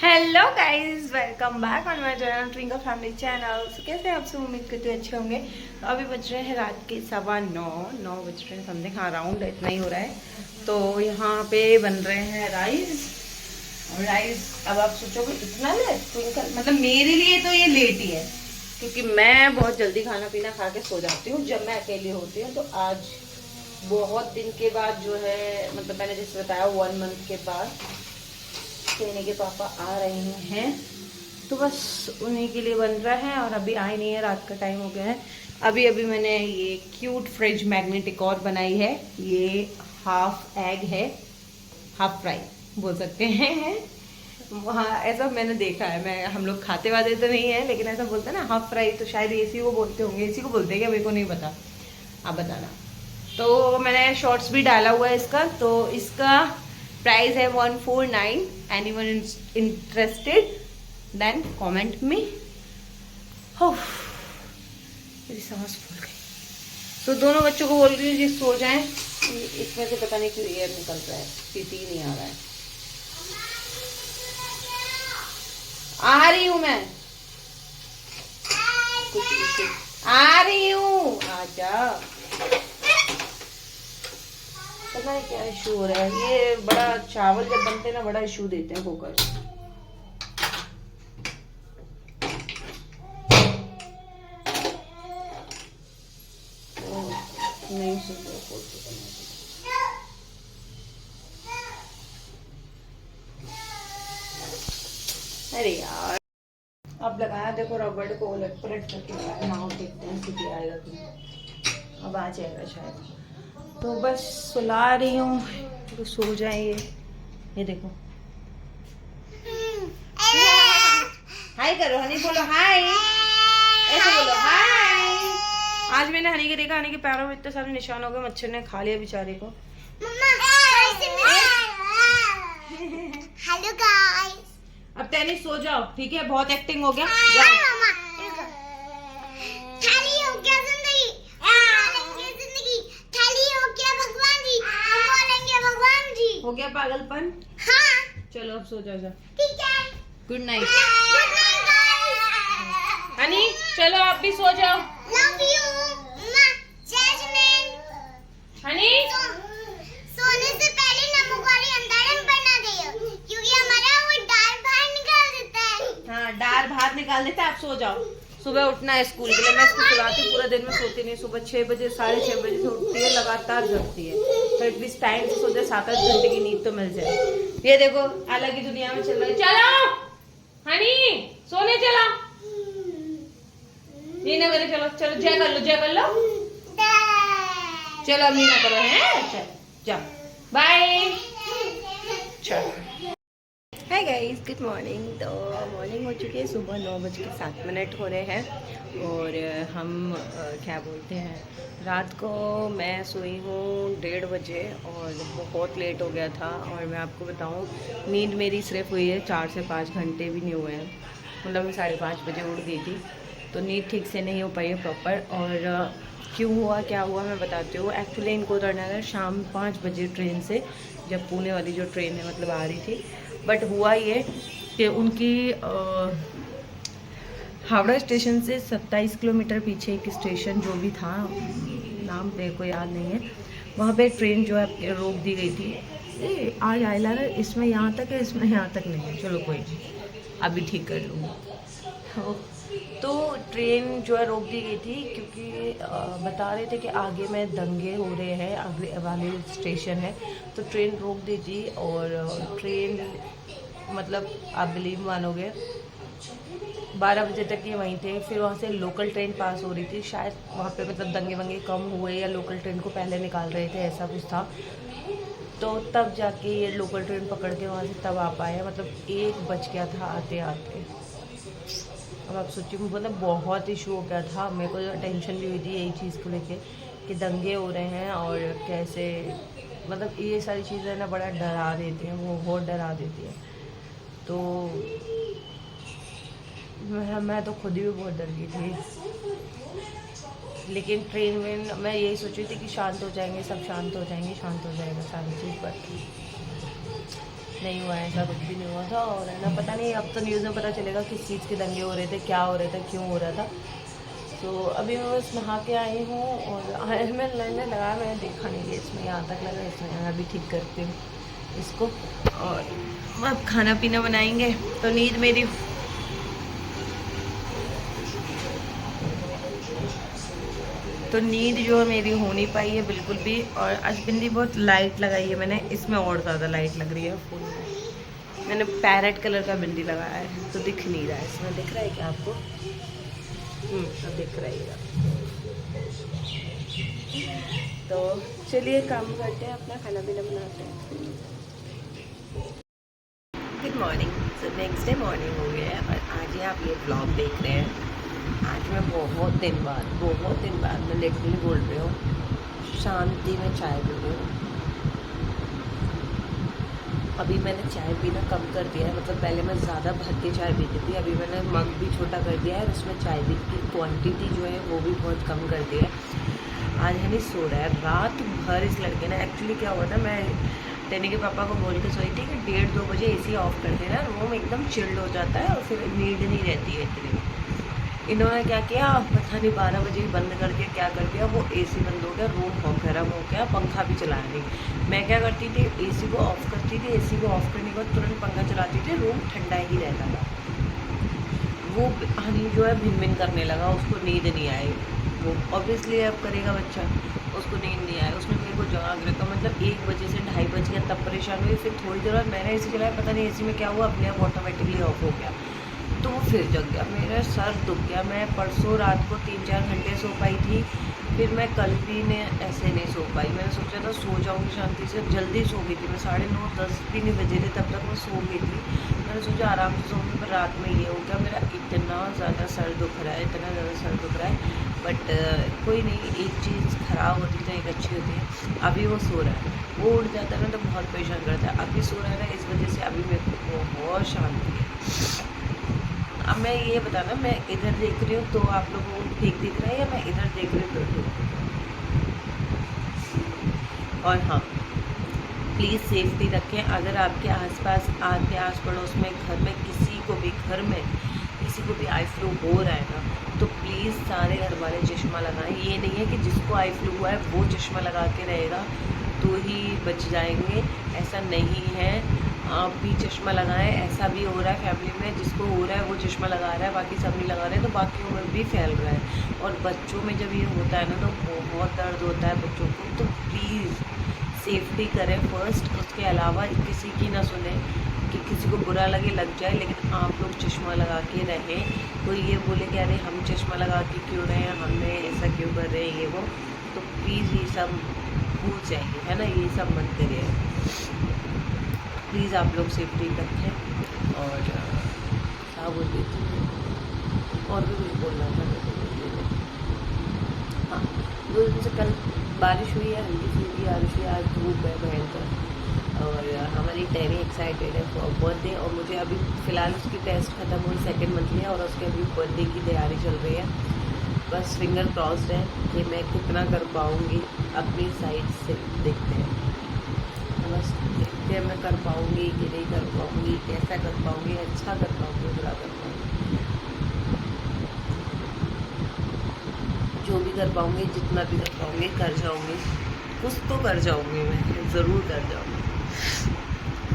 Hello guys, welcome back on my channel twinkle family channel. कैसे आप सब, उम्मीद करते हैं अच्छे होंगे। तो अभी बज रहे हैं रात के 9:15 बज रहे हैं समथिंग, हाँ राउंड इतना ही हो रहा है। तो यहाँ पे बन रहे हैं राइस। और राइस अब आप सोचोगे इतना लेट ट्विंकल, मतलब मेरे लिए तो ये लेट ही है, क्योंकि मैं बहुत जल्दी खाना पीना खा के सो जाती हूँ जब मैं अकेली होती हूँ। तो आज बहुत दिन के बाद जो है, मतलब मैंने जैसे बताया 1 मंथ के बाद सोने के पापा आ रहे हैं, तो बस उन्हीं के लिए बन रहा है। और अभी आए नहीं है, रात का टाइम हो गया है। अभी अभी मैंने ये क्यूट फ्रिज मैग्नेट एक और बनाई है। ये हाफ एग है, हाफ फ्राई बोल सकते हैं। वहाँ ऐसा मैंने देखा है, मैं हम लोग खाते वाते तो नहीं है, लेकिन ऐसा बोलते हैं ना हाफ फ्राई, तो शायद इसी को बोलते होंगे। इसी को बोलते हैं क्या, मेरे को नहीं पता, आप बताना। तो मैंने शॉर्ट्स भी डाला हुआ है इसका। तो इसका प्राइस है 149। Anyone interested then comment me. मेरी सांस फूल गई। तो दोनों बच्चों को बोल रही हूँ जी सो जाएं। इसमें से पता नहीं क्यों एयर निकल रहा है, पीती ही नहीं आ रहा है। आ रही हूँ मैं, कुछ आ रही हूँ, आजा। पता नहीं क्या इशू हो रहा है। ये बड़ा चावल जब बनते हैं ना, बड़ा इशू देते हैं कुकर। नहीं सुन अरे यार, अब लगाया देखो रबड़ को उलट पलट करके लगाया ना, देखते हैं कितनी आएगा कि अब आ जाएगा शायद। तो बस सुला रही हूँ, तो सो जाए ये देखो। हाय करो हनी, बोलो हाय, ऐसे बोलो हाय। आज मैंने हनी के देखा, हनी के पैरों में इतने सारे निशान हो गए, मच्छर ने खा लिया बेचारे को। हेलो गाइस, अब टेनिस सो जाओ, ठीक है, बहुत एक्टिंग हो गया। खाली हो गया जिंदगी, जिंदगी खाली हो गया भगवान जी, हम बोलेंगे भगवान जी। हो गया पागलपन। हाँ चलो अब सो जाओ जा। ठीक है, good night. Good night guys. Honey चलो आप भी सो जाओ। Love you mama, Jasmine. Honey सोने से पहले नमक वाली अंडा बना दियो, क्योंकि हमारा वो डाल बाहर निकाल देता है। हाँ डार बाहर निकाल देते, आप सो जाओ। सुबह उठना है स्कूल के लिए। मैं इसको सुलाती हूँ, पूरा दिन में सोती नहीं। सुबह 6 बजे 6:30 बजे से उठती है, लगातार जगती है। तो एटलीस्ट टाइम से सो जाए, 7-8 घंटे की नींद तो मिल जाए। ये देखो अलग ही दुनिया में चल रहा है। चलो हनी सोने चलो, नीना करे, चलो चलो जय कर लो, जय कर लो। चलो अब नीना करो है, चलो जाओ बाय। चलो हाय गाइस, गुड मॉर्निंग। तो मॉर्निंग हो चुकी है, सुबह 9:07 हो रहे हैं। और हम क्या बोलते हैं, रात को मैं सोई हूँ 1:30 बजे और बहुत लेट हो गया था। और मैं आपको बताऊँ, नींद मेरी सिर्फ हुई है 4 से 5 घंटे भी नहीं हुए हैं। मतलब मैं 5:30 बजे उठ गई थी, तो नींद ठीक से नहीं हो पाई है प्रॉपर। और क्यों हुआ क्या हुआ मैं बताती हूँ। एक्चुअली इनको उतरना है शाम 5 बजे ट्रेन से, जब पुणे वाली जो ट्रेन है मतलब आ रही थी। बट हुआ ये कि उनकी हावड़ा स्टेशन से 27 किलोमीटर पीछे एक स्टेशन जो भी था, नाम मेरे को याद नहीं है, वहाँ पे ट्रेन जो है रोक दी गई थी। ये आज आइलाइनर इसमें यहाँ तक है, इसमें यहाँ तक नहीं है। चलो कोई नहीं, अभी ठीक कर लूँगी। तो ट्रेन जो है रोक दी गई थी, क्योंकि बता रहे थे कि आगे में दंगे हो रहे हैं, आगे वाले स्टेशन है, तो ट्रेन रोक दी थी। और ट्रेन मतलब आप बिलीव मानोगे 12 बजे तक ये वहीं थे। फिर वहाँ से लोकल ट्रेन पास हो रही थी, शायद वहाँ पे मतलब दंगे वंगे कम हुए या लोकल ट्रेन को पहले निकाल रहे थे, ऐसा कुछ था। तो तब जाके ये लोकल ट्रेन पकड़ के वहाँ से तब आ पाए। मतलब 1 बज गया था आते आते। अब आप सोचिए, मतलब बहुत इशू हो गया था। मेरे को टेंशन भी हुई थी यही चीज़ को लेके कि दंगे हो रहे हैं और कैसे, मतलब ये सारी चीज़ें ना बड़ा डरा देती हैं, वो बहुत डरा देती है। तो मैं तो खुद ही बहुत डर गई थी। लेकिन ट्रेन में मैं यही सोच रही थी कि शांत हो जाएंगे, सब शांत हो जाएंगे, शांत हो जाएगा सारी चीज़। पर नहीं हुआ है, ऐसा कुछ भी नहीं हुआ था। और है ना, पता नहीं, अब तो न्यूज़ में पता चलेगा किस चीज़ के दंगे हो रहे थे, क्या हो रहा था, क्यों हो रहा था। तो अभी मैं बस नहा के आई हूँ और मैं लड़ने लगाया, मैंने देखा नहीं कि इसमें यहाँ तक लगा, इसमें यहाँ भी ठीक करती हूँ इसको। और अब खाना पीना बनाएंगे। तो नींद मेरी जो है मेरी हो नहीं पाई है बिल्कुल भी। और आज बिंदी बहुत लाइट लगाई है मैंने, इसमें और ज़्यादा लाइट लग रही है फूल में। मैंने पैरेट कलर का बिंदी लगाया है तो दिख नहीं रहा है। इसमें दिख रहा है क्या आपको? अब दिख रहा है। तो चलिए काम करते हैं, अपना खाना पीना बनाते हैं। Good morning. तो नेक्स्ट डे मॉर्निंग हो गया है और आज ही आप ये ब्लॉग देख रहे हैं। आज मैं बहुत दिन बाद मैं लिटरली बोल रही हूँ, शांति में चाय पी रही हूँ। अभी मैंने चाय पीना कम कर दिया है, मतलब पहले मैं ज़्यादा भर के चाय पीती थी, अभी मैंने मग भी छोटा कर दिया है और उसमें चाय की क्वांटिटी जो है वो भी बहुत कम कर दी है। आज हनी सो रहा है रात भर। इस लड़के ने एक्चुअली क्या हुआ था, मैं टेनी के पापा को बोल के सोई थी कि 1:30-2 बजे एसी ऑफ कर देना, रूम एकदम चिल्ड हो जाता है और फिर नींद नहीं रहती है इतनी। इन्होंने क्या किया पता नहीं, 12 बजे ही बंद करके क्या कर दिया, वो एसी बंद हो गया, रूम बहुत गर्म हो गया, पंखा भी चलाया नहीं। मैं क्या करती थी, एसी को ऑफ करती थी, एसी को ऑफ करने के बाद तुरंत पंखा चलाती थी, रूम ठंडा ही रहता था। वो हनी जो है भिन भिन करने लगा, उसको नींद नहीं आई। वो ऑब्वियसली अब करेगा बच्चा, उसको नींद नहीं आई, उसने मेरे को जगा के रखा, मतलब 1 बजे से 2:30 बज गया, तब परेशान हुई। फिर थोड़ी देर बाद मैंने एसी चलाया, पता नहीं एसी में क्या हुआ, अपने आप ऑटोमेटिकली ऑफ हो गया, तो वो फिर जग गया। मेरा सर दुख गया। मैं परसों रात को 3-4 घंटे सो पाई थी, फिर मैं कल भी ने ऐसे नहीं सो पाई। मैंने सोचा था सो जाऊँगी शांति से, जल्दी सो गई थी मैं, 9:30-10 भी नहीं बजे थे तब तक मैं सो गई थी। मैंने सोचा आराम से सोऊंगी, पर रात में ये हो गया। मेरा इतना ज़्यादा सर दुख रहा है, इतना ज़्यादा सर दुख रहा है, बट कोई नहीं, एक चीज़ ख़राब होती तो एक अच्छी होती है। अभी वो सो रहा है, वो उठ जाता है ना तो बहुत परेशान करता है। अभी सो रहा है ना, इस वजह से अभी मेरे को बहुत शांति है। अब मैं ये बताना, मैं इधर देख रही हूँ तो आप लोगों को ठीक दिख रहा है, या मैं इधर देख रही हूँ तो ठीक? और हाँ, प्लीज़ सेफ्टी रखें। अगर आपके आसपास, आपके आस पड़ोस में, घर में किसी को भी आई फ्लू हो रहा है ना, तो प्लीज़ सारे घर वाले चश्मा लगाएं। ये नहीं है कि जिसको आई फ्लू हुआ है वो चश्मा लगा के रहेगा तो ही बच जाएंगे, ऐसा नहीं है। आप भी चश्मा लगाएं। ऐसा भी हो रहा है फैमिली में, जिसको हो रहा है वो चश्मा लगा रहा है, बाकी सब नहीं लगा रहे, तो बाकियों में भी फैल रहा है। और बच्चों में जब ये होता है ना तो बहुत दर्द होता है बच्चों को। तो प्लीज़ सेफ्टी करें फर्स्ट, उसके अलावा किसी की ना सुने कि किसी को बुरा लगे, लग जाए, लेकिन आप लोग चश्मा लगा के रहें। कोई ये बोले कि अरे हम चश्मा लगा के क्यों रहे हैं, हमने ऐसा क्यों कर रहे हैं, ये वो, तो प्लीज़ ये सब भूल जाइए, है ना, ये सब मत करिए। प्लीज़ आप लोग सेफ्टी रखें। और क्या बोल रही थी, और भी कुछ बोलना था। हाँ, 2 दिन से कल बारिश हुई है, हल्की फुल्की बारिश हुई है, आज धूप है भयंकर। और हमारी टेनी एक्साइटेड है फॉर बर्थडे, और मुझे अभी फ़िलहाल उसकी टेस्ट ख़त्म हुई, 2nd मंथ है, और उसके अभी बर्थडे की तैयारी चल रही है। बस फिंगर क्रॉस्ड है कि मैं कितना कर पाऊँगी अपनी साइड से, देखते हैं। बस देखते हैं मैं कर पाऊँगी कि नहीं कर पाऊँगी, कैसा कर पाऊँगी, अच्छा कर पाऊँगी, बुरा कर पाऊँगी, जो भी कर पाऊँगी, जितना भी कर पाऊँगी कर जाऊँगी, कुछ तो कर जाऊँगी, मैं ज़रूर कर जाऊँगी।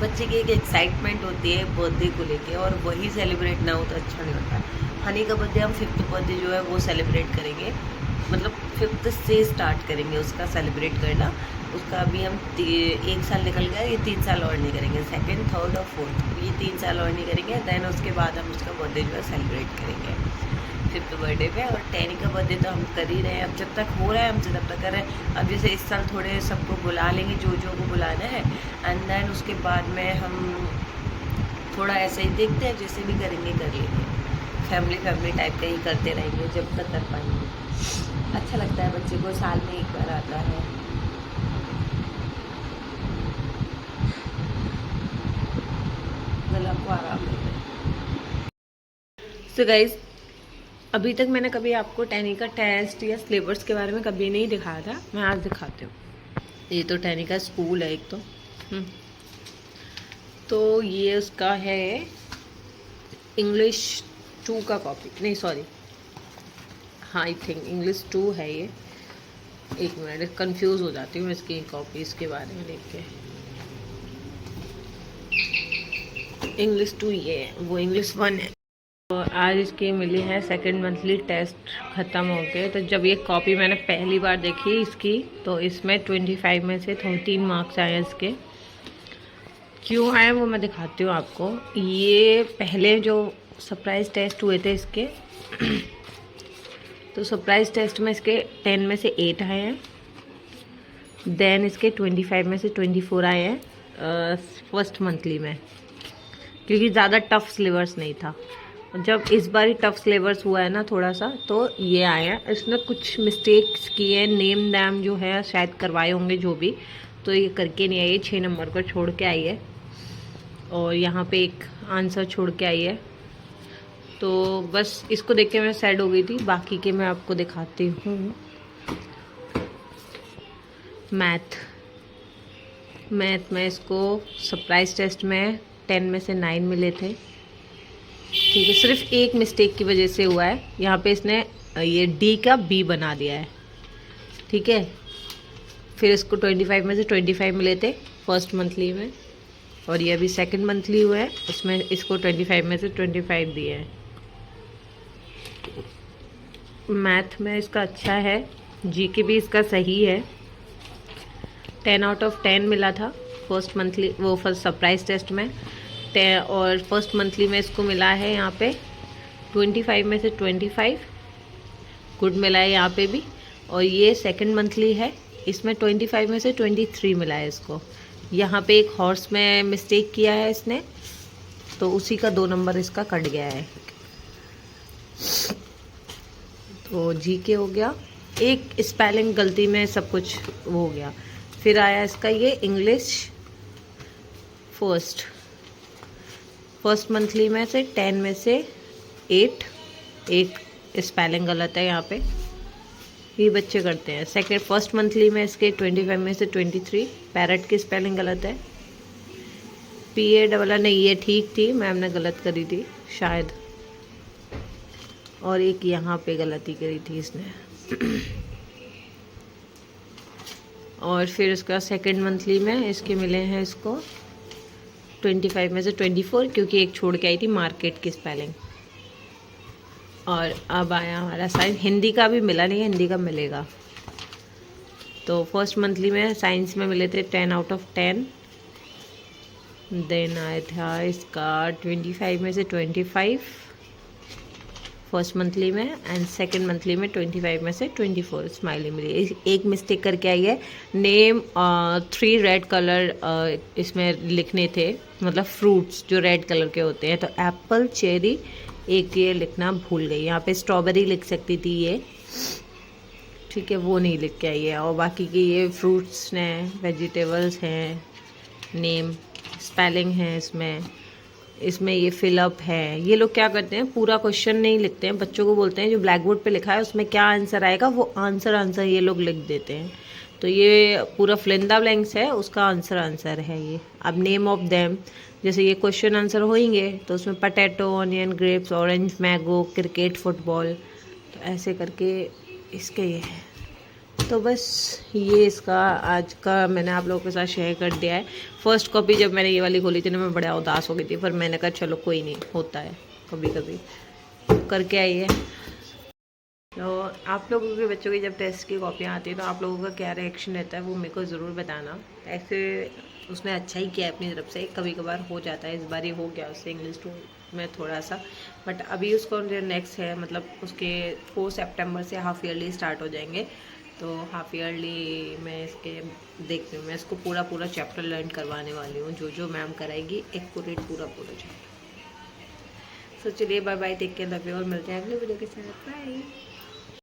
बच्चे की एक एक्साइटमेंट होती है बर्थडे को लेके, और वही सेलिब्रेट ना हो तो अच्छा नहीं होता। हनी का बर्थडे हम 5th बर्थडे जो है वो सेलिब्रेट करेंगे, मतलब 5th से स्टार्ट करेंगे उसका सेलिब्रेट करना। उसका अभी हम 1 साल निकल गया, ये 3 साल और नहीं करेंगे, 2nd, 3rd और 4th, ये 3 साल और नहीं करेंगे। दैन उसके बाद हम उसका बर्थडे जो है सेलिब्रेट करेंगे 5th बर्थडे पे। और टेनी का बर्थडे तो हम कर ही रहे हैं, अब जब तक हो रहा है हमसे तब तक कर रहे हैं। अब जैसे इस साल थोड़े सबको बुला लेंगे जो को बुलाना है, एंड देन उसके बाद में हम थोड़ा ऐसे ही देखते हैं, जैसे भी करेंगे कर लेंगे, फैमिली टाइप का ही करते रहेंगे जब तक कर पाएंगे। अच्छा लगता है, बच्चे को साल में एक बार आता है। गला को आराम मिलता है। सो गाइज, अभी तक मैंने कभी आपको टैनी का टेस्ट या सिलेबस के बारे में कभी नहीं दिखाया था, मैं आज दिखाती हूँ। ये तो टैनी का स्कूल है एक तो, तो ये उसका है इंग्लिश 2 का कॉपी, नहीं सॉरी, हाँ आई थिंक इंग्लिश 2 है ये। एक मिनट, कंफ्यूज हो जाती हूँ इसकी कॉपीज़ के बारे में देख के। इंग्लिश 2 ये है, वो इंग्लिश 1 है। तो आज इसकी मिली है सेकंड मंथली टेस्ट ख़त्म हो गए। तो जब ये कॉपी मैंने पहली बार देखी इसकी, तो इसमें 25 में से 13 मार्क्स आए इसके। क्यों आए वो मैं दिखाती हूँ आपको। ये पहले जो सरप्राइज़ टेस्ट हुए थे इसके तो सरप्राइज़ टेस्ट में इसके 10 में से 8 आए हैं। देन इसके 25 में से 24 आए हैं फर्स्ट मंथली में, क्योंकि ज़्यादा टफ सिलेबस नहीं था। जब इस बार ही टफ सिलेबस हुआ है ना थोड़ा सा, तो ये आया। इसने कुछ मिस्टेक्स किए, नेम नैम जो है शायद करवाए होंगे जो भी, तो ये करके नहीं आई है। 6 नंबर को छोड़ के आई है और यहाँ पे एक आंसर छोड़ के आई है। तो बस इसको देख के मैं सैड हो गई थी। बाकी के मैं आपको दिखाती हूँ। मैथ में इसको सरप्राइज टेस्ट में 10 में से 9 मिले थे। ठीक है, सिर्फ एक मिस्टेक की वजह से हुआ है। यहाँ पे इसने ये डी का बी बना दिया है। ठीक है, फिर इसको 25 में से 25 मिले थे फर्स्ट मंथली में, और ये अभी सेकंड मंथली हुआ है, उसमें इसको 25 में से 25 दिए हैं। मैथ में इसका अच्छा है, जीके भी इसका सही है। 10 आउट ऑफ 10 मिला था फर्स्ट मंथली, वो फर्स्ट सरप्राइज टेस्ट में। और फर्स्ट मंथली में इसको मिला है यहाँ पे 25 में से 25 गुड मिला है यहाँ पे भी। और ये सेकंड मंथली है, इसमें 25 में से 23 मिला है इसको। यहाँ पे एक हॉर्स में मिस्टेक किया है इसने, तो उसी का 2 नंबर इसका कट गया है। तो जीके हो गया, एक स्पेलिंग गलती में सब कुछ हो गया। फिर आया इसका ये इंग्लिश फर्स्ट मंथली में से 10 में से 8, एक स्पेलिंग गलत है यहाँ पे, ये बच्चे करते हैं। फर्स्ट मंथली में इसके 25 में से 23 पैरट की स्पेलिंग गलत है। PA नहीं, ये ठीक थी, मैम ने गलत करी थी शायद, और एक यहाँ पे गलती करी थी इसने। और फिर उसका सेकंड मंथली में इसके मिले हैं इसको 25 में से 24, क्योंकि एक छोड़ के आई थी मार्केट की स्पेलिंग। और अब आया हमारा साइंस। हिंदी का भी मिला नहीं है, हिंदी का मिलेगा। तो फर्स्ट मंथली में साइंस में मिले थे 10 आउट ऑफ 10। देन आया था इसका 25 में से 25 फर्स्ट मंथली में, एंड सेकंड मंथली में 25 में से 24 स्माइली मिली। एक मिस्टेक करके आई है, नेम 3 रेड कलर इसमें लिखने थे, मतलब फ्रूट्स जो रेड कलर के होते हैं। तो एप्पल, चेरी, एक ये लिखना भूल गई। यहाँ पे स्ट्रॉबेरी लिख सकती थी ये, ठीक है, वो नहीं लिख के आई है। और बाकी के ये फ्रूट्स हैं, वेजिटेबल्स हैं, नेम स्पेलिंग है इसमें ये फिलअप है। ये लोग क्या करते हैं, पूरा क्वेश्चन नहीं लिखते हैं, बच्चों को बोलते हैं जो ब्लैक बोर्ड पे लिखा है उसमें क्या आंसर आएगा वो आंसर ये लोग लिख देते हैं। तो ये पूरा फिलिंदा ब्लैंक्स है, उसका आंसर है ये। अब नेम ऑफ देम, जैसे ये क्वेश्चन आंसर होंगे तो उसमें potato, onion, grapes, orange, mango, cricket, football, तो ऐसे करके इसके ये है। तो बस ये इसका आज का मैंने आप लोगों के साथ शेयर कर दिया है। फर्स्ट कॉपी जब मैंने ये वाली खोली थी ना, मैं बड़ा उदास हो गई थी, पर मैंने कहा चलो कोई नहीं, होता है कभी कभी, करके आई है। तो आप लोगों के बच्चों की जब टेस्ट की कॉपियाँ आती है तो आप लोगों का क्या रिएक्शन रहता है वो मेरे को ज़रूर बताना। ऐसे उसने अच्छा ही किया अपनी तरफ से, कभी कभार हो जाता है, इस बार ही हो गया उससे इंग्लिश 2 में थोड़ा सा। बट अभी उसको नेक्स्ट है, मतलब उसके 4 सितंबर से हाफ ईयरली स्टार्ट हो जाएंगे। तो हाफ ईयरली में इसके देखती हूँ, मैं इसको पूरा चैप्टर लर्न करवाने वाली हूँ, जो मैम कराएगी एक्यूरेट पूरा चैप्टर। सो चलिए bye bye, take care, love you, और मिलते हैं अगले वीडियो के साथ। बाय।